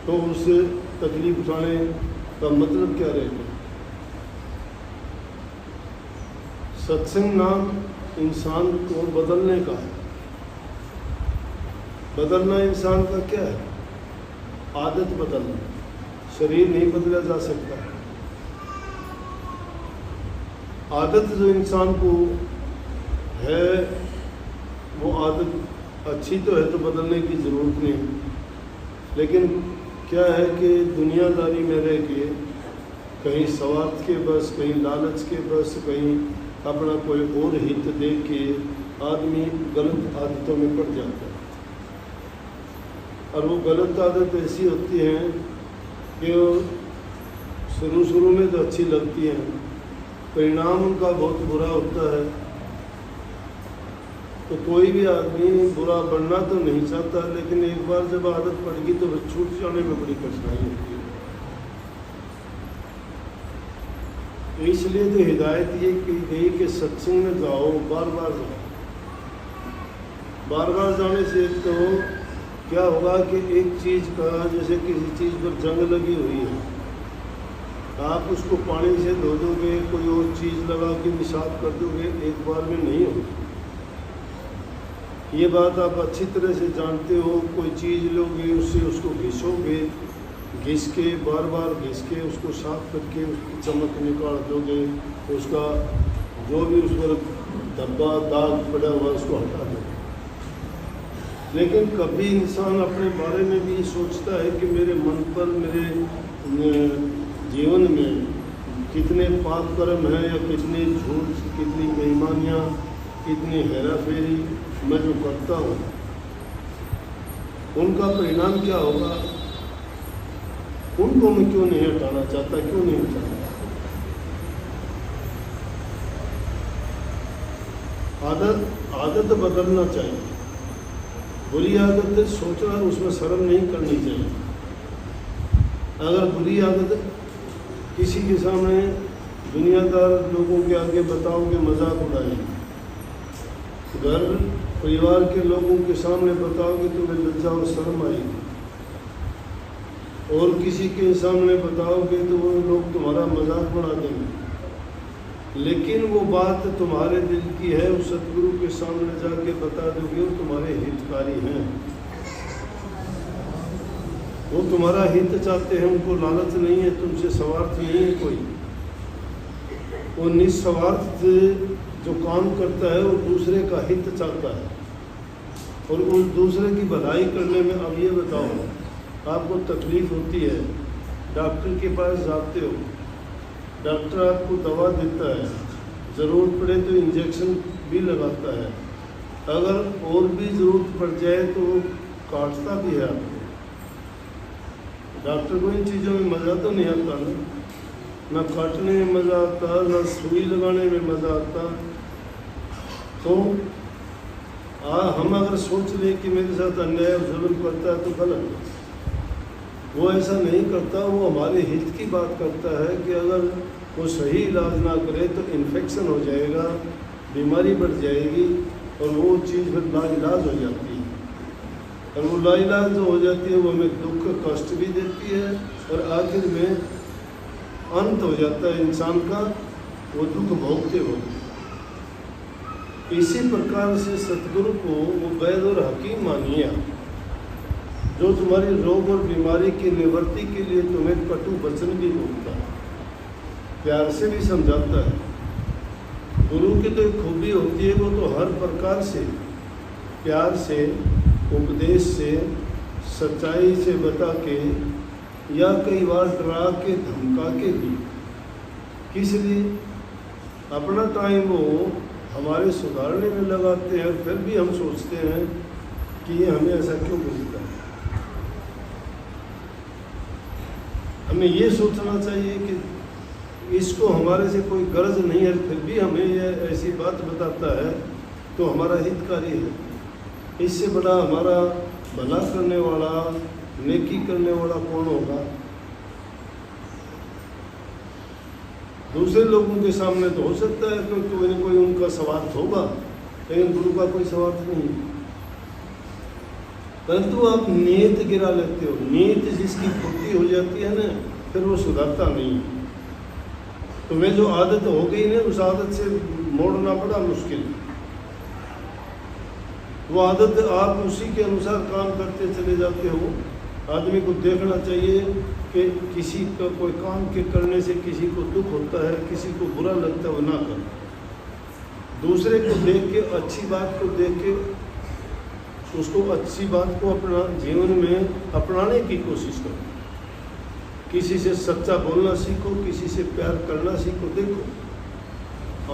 तो उससे तकलीफ उठाने का मतलब क्या रहेगा? सत्संग नाम इंसान को बदलने का है। बदलना इंसान का क्या है? आदत बदलना। शरीर नहीं बदला जा सकता। आदत जो इंसान को है वो आदत अच्छी तो है, तो बदलने की ज़रूरत नहीं। लेकिन क्या है कि दुनियादारी में रह के कहीं स्वार्थ के बस, कहीं लालच के बस, कहीं अपना कोई और हित देख के आदमी गलत आदतों में पड़ जाता है। और वो गलत आदत ऐसी होती है कि शुरू में तो अच्छी लगती है, परिणाम उनका बहुत बुरा होता है। तो कोई भी आदमी बुरा बनना तो नहीं चाहता, लेकिन एक बार जब आदत पड़ गई तो फिर छूट जाने में बड़ी कठिनाई होती है। इसलिए तो हिदायत ये की गई कि सत्संग में जाओ, बार बार जाओ। बार बार जाने से तो क्या होगा कि एक चीज़ का, जैसे किसी चीज़ पर जंग लगी हुई है, आप उसको पानी से धो दोगे, कोई और चीज़ लगा के निशात कर दोगे, एक बार में नहीं होगी। ये बात आप अच्छी तरह से जानते हो। कोई चीज़ लोगे, उससे उसको घिसोगे, घिस के बार बार घिस के उसको साफ करके उसकी चमक निकाल दोगे, उसका जो भी उस पर धब्बा दाग पड़ा हुआ उसको हटा दोगे। लेकिन कभी इंसान अपने बारे में भी सोचता है कि मेरे मन पर, मेरे जीवन में कितने पाप कर्म हैं, या कितने झूठ, कितनी बेईमानियाँ, कितनी हेरा फेरी मैं जो करता हूँ, उनका परिणाम क्या होगा? उनको मैं क्यों नहीं हटाना चाहता, क्यों नहीं हटाना? आदत बदलना चाहिए। बुरी आदत सोचना, उसमें शर्म नहीं करनी चाहिए। अगर बुरी आदत किसी के सामने दुनियादार लोगों के आगे बताओगे, मजाक उड़ाएंगे, घर परिवार के लोगों के सामने बताओगे तुम्हें लज्जा और शर्म आएगी, और किसी के सामने बताओगे तो वो लोग तुम्हारा मजाक बना देंगे। लेकिन वो बात तुम्हारे दिल की है, उस सतगुरु के सामने जाके बता दोगे, वो तुम्हारे हितकारी हैं, वो तुम्हारा हित चाहते हैं, उनको लालच नहीं है, तुमसे स्वार्थ नहीं है कोई। वो निस्वार्थ जो काम करता है वो दूसरे का हित चाहता है, और उस दूसरे की भलाई करने में। अब ये बताओ, आपको तकलीफ होती है, डॉक्टर के पास जाते हो, डॉक्टर आपको दवा देता है, ज़रूरत पड़े तो इंजेक्शन भी लगाता है, अगर और भी ज़रूरत पड़ जाए तो वो काटता भी है आपको। डॉक्टर को इन चीज़ों में मज़ा तो नहीं आता ना काटने में मज़ा आता, ना सुई लगाने में मज़ा आता। तो हम अगर सोच लें कि मेरे साथ अन्याय और जुल्म करता है तो गलत। वो ऐसा नहीं करता, वो हमारे हित की बात करता है कि अगर वो सही इलाज ना करे तो इन्फेक्शन हो जाएगा, बीमारी बढ़ जाएगी, और वो चीज़ फिर लाइलाज हो जाती है। और वो लाइलाज जो हो जाती है वो हमें दुख कष्ट भी देती है, और आखिर में अंत हो जाता है इंसान का, वो दुख भोगते भोगते। इसी प्रकार से सतगुरु को वो वैद और हकीम मानिए, जो तुम्हारी रोग और बीमारी की निवृत्ति के लिए तुम्हें कटु वचन भी बोलता है, प्यार से भी समझाता है। गुरु की तो एक खूबी होती है, वो तो हर प्रकार से प्यार से, उपदेश से, सच्चाई से बता के, या कई बार डरा के, धमका के भी, किस लिए? अपना टाइम वो हमारे सुधारने में लगाते हैं, फिर भी हम सोचते हैं कि ये हमें ऐसा क्यों बोलता है। हमें ये सोचना चाहिए कि इसको हमारे से कोई गर्ज नहीं है, फिर भी हमें ये ऐसी बात बताता है, तो हमारा हितकारी है। इससे बड़ा हमारा भला करने वाला, नेकी करने वाला कौन होगा? दूसरे लोगों के सामने तो हो सकता है कि कोई न कोई उनका स्वार्थ होगा, लेकिन गुरु का कोई स्वार्थ नहीं। परंतु आप नीयत गिरा लेते हो। नीयत जिसकी फुर्ती हो जाती है ना, फिर वो सुधरता नहीं है। तो मैं जो आदत हो गई ना, उस आदत से मोड़ना बड़ा मुश्किल है। वो आदत आप उसी के अनुसार काम करते चले जाते हो। आदमी को देखना चाहिए कि किसी का कोई काम के करने से किसी को दुख होता है, किसी को बुरा लगता है, वो ना कर। दूसरे को देख के, अच्छी बात को देख के, उसको अच्छी बात को अपना जीवन में अपनाने की कोशिश करो। किसी से सच्चा बोलना सीखो, किसी से प्यार करना सीखो। देखो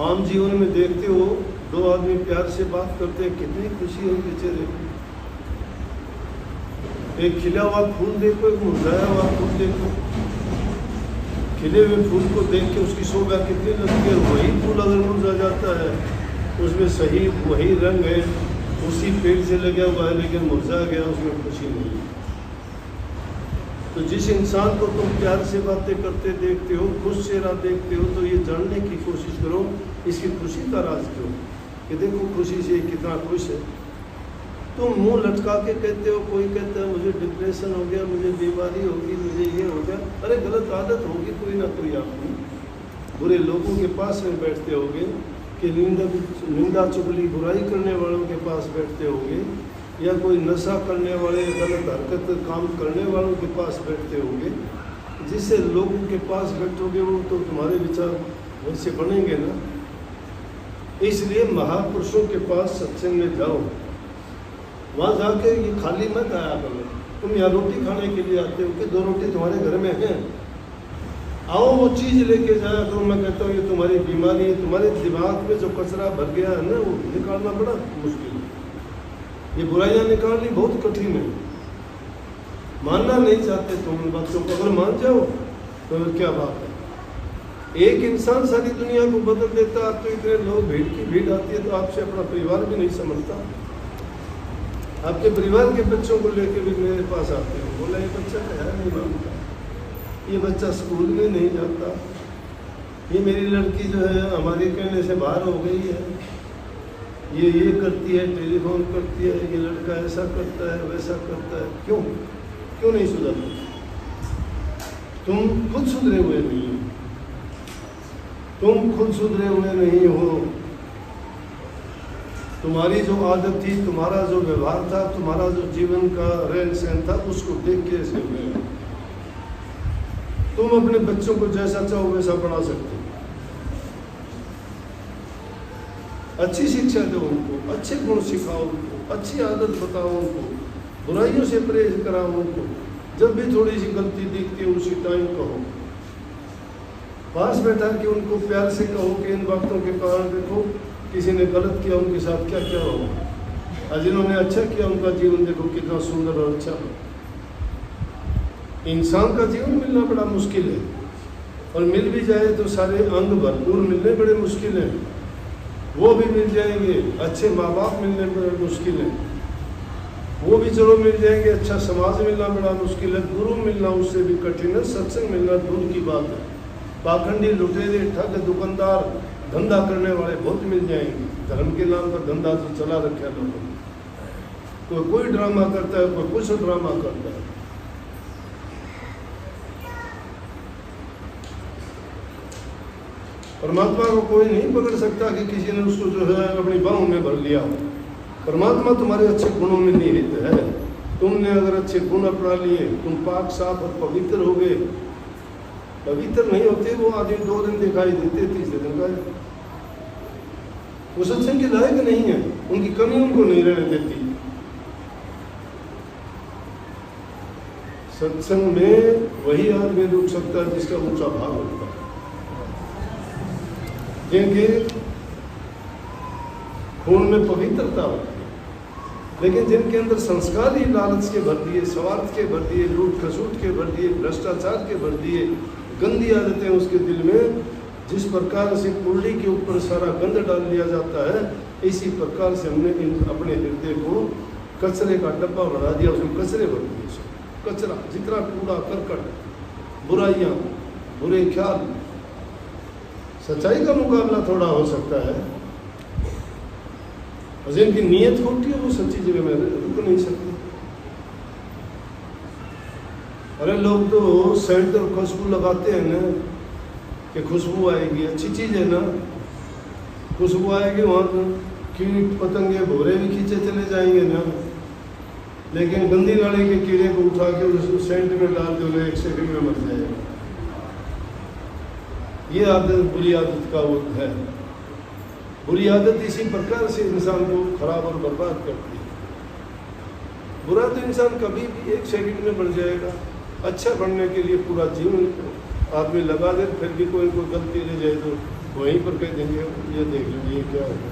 आम जीवन में देखते हो, दो आदमी प्यार से बात करते हैं, कितनी खुशी है उनके चेहरे पर। एक खिला हुआ फूल देखो, एक मुरझाया हुआ फूल देखो। खिले हुए फूल को देख के उसकी शोभा कितनी लगती है। वही फूल अगर मुरझा जाता है, उसमें सही वही रंग है, उसी पेड़ से लगा हुआ है, लेकिन मुरझा गया, उसमें खुशी नहीं है। तो जिस इंसान को तुम प्यार से बातें करते देखते हो, खुश चेहरा देखते हो, तो ये जानने की कोशिश करो इसकी खुशी का राज क्यों, कि देखो खुशी से कितना खुश है। तुम मुंह लटका के कहते हो, कोई कहता है मुझे डिप्रेशन हो गया, मुझे बीमारी होगी, मुझे ये हो गया। अरे गलत आदत होगी कोई ना कोई आपकी। बुरे लोगों के पास में बैठते होगे, कि निंदा चुगली बुराई करने वालों के पास बैठते होगे, या कोई नशा करने वाले, गलत हरकत काम करने वालों के पास बैठते होंगे। जिससे लोगों के पास बैठोगे वो तो तुम्हारे विचार वैसे बनेंगे ना। इसलिए महापुरुषों के पास सत्संग में जाओ, वहाँ जाके ये खाली मत आया करो। तुम यहाँ रोटी खाने के लिए आते हो कि दो रोटी तुम्हारे घर में है, आओ वो चीज़ लेके जाया करो। मैं कहता हूँ ये तुम्हारी बीमारी है, तुम्हारे दिमाग में जो कचरा भर गया है ना, वो निकालना बड़ा मुश्किल है। ये बुराइयाँ निकालनी बहुत कठिन है। मानना नहीं चाहते तुम उन बातों को, अगर मान जाओ तो क्या बात है। एक इंसान सारी दुनिया को बदल देता। आप तो इतने लोग भीड़ की भीड़ आती है, तो आपसे अपना परिवार भी नहीं समझता। आपके परिवार के बच्चों को लेकर भी मेरे पास आते हो, बोला ये बच्चा क्या नहीं मानता, ये बच्चा स्कूल में नहीं जाता, ये मेरी लड़की जो है हमारे कहने से बाहर हो गई है, ये करती है, टेलीफोन करती है, ये लड़का ऐसा करता है, वैसा करता है। क्यों नहीं सुधरते? तुम खुद सुधरे हुए नहीं हो। तुम खुद सुधरे हुए नहीं हो। तुम्हारी जो आदत थी, तुम्हारा जो व्यवहार था, तुम्हारा जो जीवन का रहन सहन था, उसको देख के ऐसे हुए। तुम अपने बच्चों को जैसा चाहो वैसा पढ़ा सकते हो। अच्छी शिक्षा दो उनको, अच्छे गुण सिखाओ उनको, अच्छी आदत बताओ उनको, बुराइयों से परहेज कराओ उनको। जब भी थोड़ी सी गलती दिखती है उसी टाइम कहो। पास बैठा के उनको प्यार से कहो कि इन बातों के कारण देखो किसी ने गलत किया, उनके साथ क्या क्या हुआ, और जिन्होंने अच्छा किया उनका जीवन देखो कितना सुंदर और अच्छा हो। इंसान का जीवन मिलना बड़ा मुश्किल है, और मिल भी जाए तो सारे अंग भरपूर मिलने बड़े मुश्किल हैं। वो भी मिल जाएंगे, अच्छे माँ बाप मिलने बड़े मुश्किल है, वो भी चलो मिल जाएंगे। अच्छा समाज मिलना बड़ा मुश्किल है, गुरु मिलना उससे भी कठिन है, सत्संग मिलना दूर की बात है। पाखंडी, लुटेरे, ठग, दुकानदार, धंधा करने वाले बहुत मिल जाएंगे। धर्म के नाम पर धंधा तो चला रखा है लोगों ने। कोई ड्रामा करता है, कोई कुछ ड्रामा करता है। परमात्मा को कोई नहीं पकड़ सकता कि किसी ने उसको जो है अपनी बाहों में भर लिया हो। परमात्मा तुम्हारे अच्छे गुणों में निहित है। तुमने अगर अच्छे गुण अपना लिए, तुम पाक साफ और पवित्र हो गए। पवित्र नहीं होते वो आदमी 2 दिन दिखाई देते, 3 दिन का वो सत्संग के लायक नहीं है, उनकी कमी उनको नहीं रहने देती। सत्संग में वही आदमी रुक सकता है जिसका ऊंचा भाव होता है, जिनके खून में पवित्रता होती है। लेकिन जिनके अंदर संस्कार ही लालच के भर दिए, स्वार्थ के भर दिए, लूट खसूट के भर दिए, भ्रष्टाचार के भर दिए, गंदी आदतें उसके दिल में, जिस प्रकार से कुंडली के ऊपर सारा गंद डाल दिया जाता है, इसी प्रकार से हमने अपने हृदय को कचरे का डब्बा बना दिया। उसमें कचरे भर दिए, कचरा, जितना कूड़ा करकट, बुराइयाँ, बुरे ख्याल। सच्चाई का मुकाबला थोड़ा हो सकता है, और जिनकी नीयत खोटी है वो सच्ची जगह में रुक नहीं सकती। अरे लोग तो सेंट और खुशबू लगाते हैं ना कि खुशबू आएगी, अच्छी चीज़ है ना, खुशबू आएगी, वहाँ तो कीट पतंगे भोरे भी खींचे चले जाएंगे ना। लेकिन गंदी नाली के कीड़े को उठा के उस सेंट में डाल दो, 1 सेकंड में मर जाएगा। ये आदत बुरी आदत का वो है। बुरी आदत इसी प्रकार से इंसान को खराब और बर्बाद करती है। बुरा तो इंसान कभी भी 1 सेकंड में बढ़ जाएगा। अच्छा बनने के लिए पूरा जीवन आदमी लगा दे, फिर भी कोई गलती रह जाए तो वहीं पर कह देंगे ये देख लीजिए क्या होगा।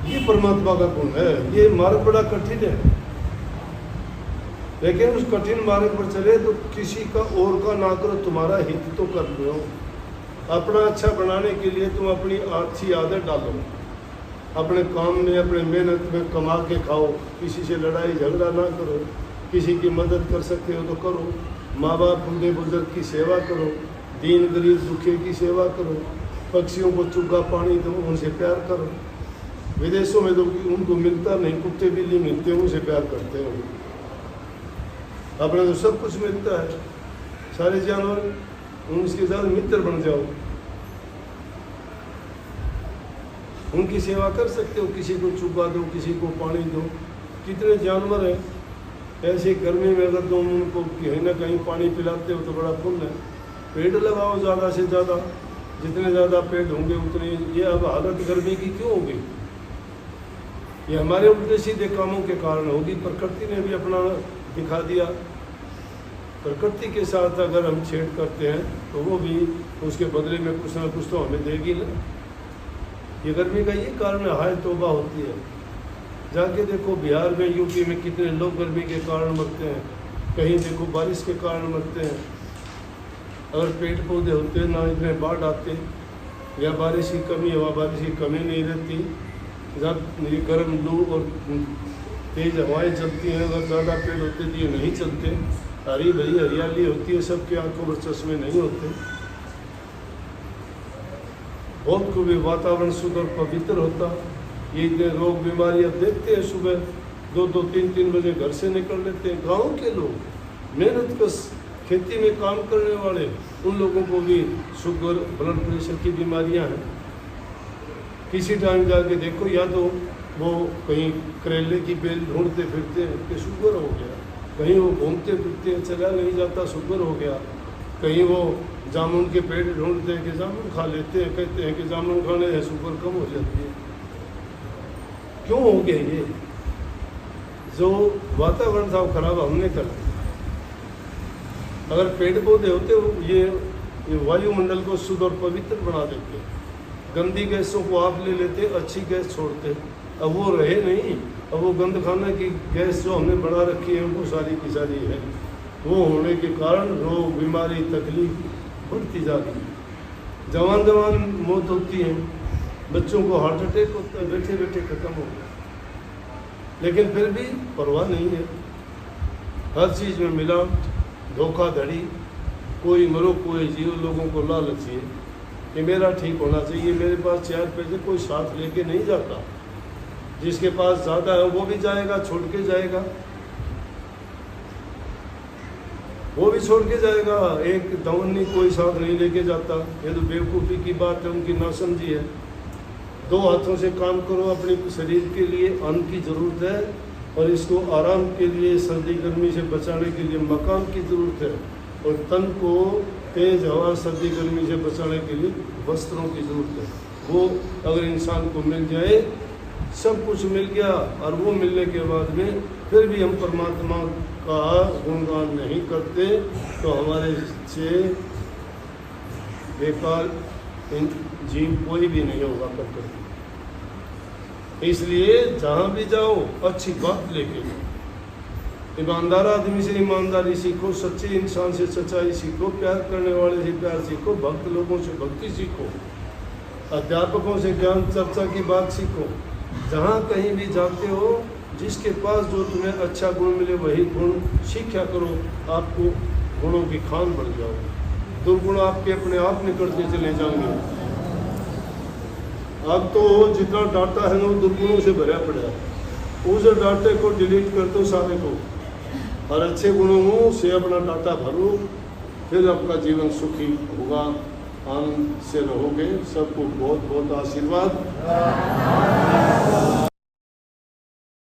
ये परमात्मा का गुण है। ये मार्ग बड़ा कठिन है, लेकिन उस कठिन मार्ग पर चले तो किसी का और का ना करो, तुम्हारा हित तो कर लो। अपना अच्छा बनाने के लिए तुम अपनी अच्छी आदत डालो, अपने काम में अपने मेहनत में कमा के खाओ, किसी से लड़ाई झगड़ा ना करो, किसी की मदद कर सकते हो तो करो, माँ बाप बूढ़े बुजुर्ग की सेवा करो, दीन गरीब दुखिए की सेवा करो, पक्षियों को चुग्गा पानी दो, उनसे प्यार करो। विदेशों में तो उनको मिलता नहीं, कुत्ते बिल्ली मिलते हैं, उनसे प्यार करते हैं। अपने तो सब कुछ मिलता है, सारे जानवर, उनके साथ मित्र बन जाओ, उनकी सेवा कर सकते हो, किसी को चुग्गा दो, किसी को पानी दो। कितने जानवर हैं ऐसे, गर्मी में अगर तुम उनको कहीं ना कहीं पानी पिलाते हो तो बड़ा पुण्य है। पेड़ लगाओ ज़्यादा से ज़्यादा, जितने ज़्यादा पेड़ होंगे उतनी। ये अब हालत गर्मी की क्यों होगी? ये हमारे उल्टे सीधे कामों के कारण होगी। प्रकृति ने भी अपना दिखा दिया। प्रकृति के साथ अगर हम छेड़ करते हैं तो वो भी उसके बदले में कुछ ना कुछ तो हमें देगी ना। ये गर्मी का ये कारण है, हाय तौबा होती है। जाके देखो बिहार में, यूपी में कितने लोग गर्मी के कारण मरते हैं, कहीं देखो बारिश के कारण मरते हैं। अगर पेड़ पौधे होते ना इतने बाढ़ आते, या बारिश की कमी, हवा बारिश की कमी नहीं रहती, जब ये गर्म लू और तेज हवाएं चलती हैं, अगर ज़्यादा पेड़ होते तो ये नहीं चलते। हरी भरी हरियाली होती है, सबकी आंखों पर चश्मे नहीं होते। बहुत को भी वातावरण शुद्ध और पवित्र होता। ये इतने रोग बीमारी अब देखते हैं, सुबह 2-2, 3-3 बजे घर से निकल लेते हैं। गाँव के लोग, मेहनत कश खेती में काम करने वाले, उन लोगों को भी शुगर ब्लड प्रेशर की बीमारियां हैं। किसी टाइम जाके देखो, या तो वो कहीं करेले की बेल ढूंढते फिरते हैं कि शुगर हो गया, कहीं वो घूमते फिरते हैं, चला नहीं जाता शुगर हो गया, कहीं वो जामुन के पेड़ ढूंढते हैं कि जामुन खा लेते हैं, कहते हैं कि जामुन खाने से शुगर कम हो जाती है। क्यों हो गया ये? जो वातावरण था वो खराब हमने कर दिया। अगर पेड़ पौधे होते ये वायुमंडल को शुद्ध और पवित्र बना देते, गंदी गैसों को आप ले लेते, अच्छी गैस छोड़ते। अब वो रहे नहीं। अब वो गंद खाना की गैस जो हमने बना रखी है वो सारी की सारी है। वो होने के कारण रोग बीमारी तकलीफ बढ़ती जाती है। जवान मौत होती है, बच्चों को हार्ट अटैक होता है, बैठे बैठे खत्म हो गया। लेकिन फिर भी परवाह नहीं है। हर चीज़ में मिलावट, धोखाधड़ी, कोई मरो कोई जियो। लोगों को लालच है कि मेरा ठीक होना चाहिए, मेरे पास 4 पैसे, कोई साथ लेके नहीं जाता। जिसके पास ज़्यादा है वो भी जाएगा, छोड़ के जाएगा, वो भी छोड़ के जाएगा। एक दवन्नी कोई साथ नहीं लेके जाता। ये तो बेवकूफ़ी की बात है, उनकी नासमझी है। 2 हाथों से काम करो। अपने शरीर के लिए अन्न की ज़रूरत है, और इसको आराम के लिए, सर्दी गर्मी से बचाने के लिए मकान की ज़रूरत है, और तन को तेज़ हवा सर्दी गर्मी से बचाने के लिए वस्त्रों की ज़रूरत है। वो अगर इंसान को मिल जाए, सब कुछ मिल गया। और वो मिलने के बाद में फिर भी हम परमात्मा का गुणगान नहीं करते तो हमारे से बेकार जीव कोई भी नहीं होगा करते। इसलिए जहाँ भी जाओ अच्छी बात लेके जाओ। ईमानदार आदमी से ईमानदारी सीखो, सच्चे इंसान से सच्चाई सीखो, प्यार करने वाले से प्यार सीखो, भक्त लोगों से भक्ति सीखो, अध्यापकों से ज्ञान चर्चा की बात सीखो। जहाँ कहीं भी जाते हो, जिसके पास जो तुम्हें अच्छा गुण मिले वही गुण सीखा करो। आपको गुणों की खान बढ़ जाओगे, दुर्गुण आपके अपने आप निकलते चले जाएंगे। अब तो जितना डाटा है ना वो दुर्गुणों से भरा पड़ा है। उस डाटे को डिलीट कर दो सारे को, और अच्छे गुणों से अपना डाटा भरो, फिर आपका जीवन सुखी होगा, आनंद से रहोगे। सबको बहुत बहुत आशीर्वाद।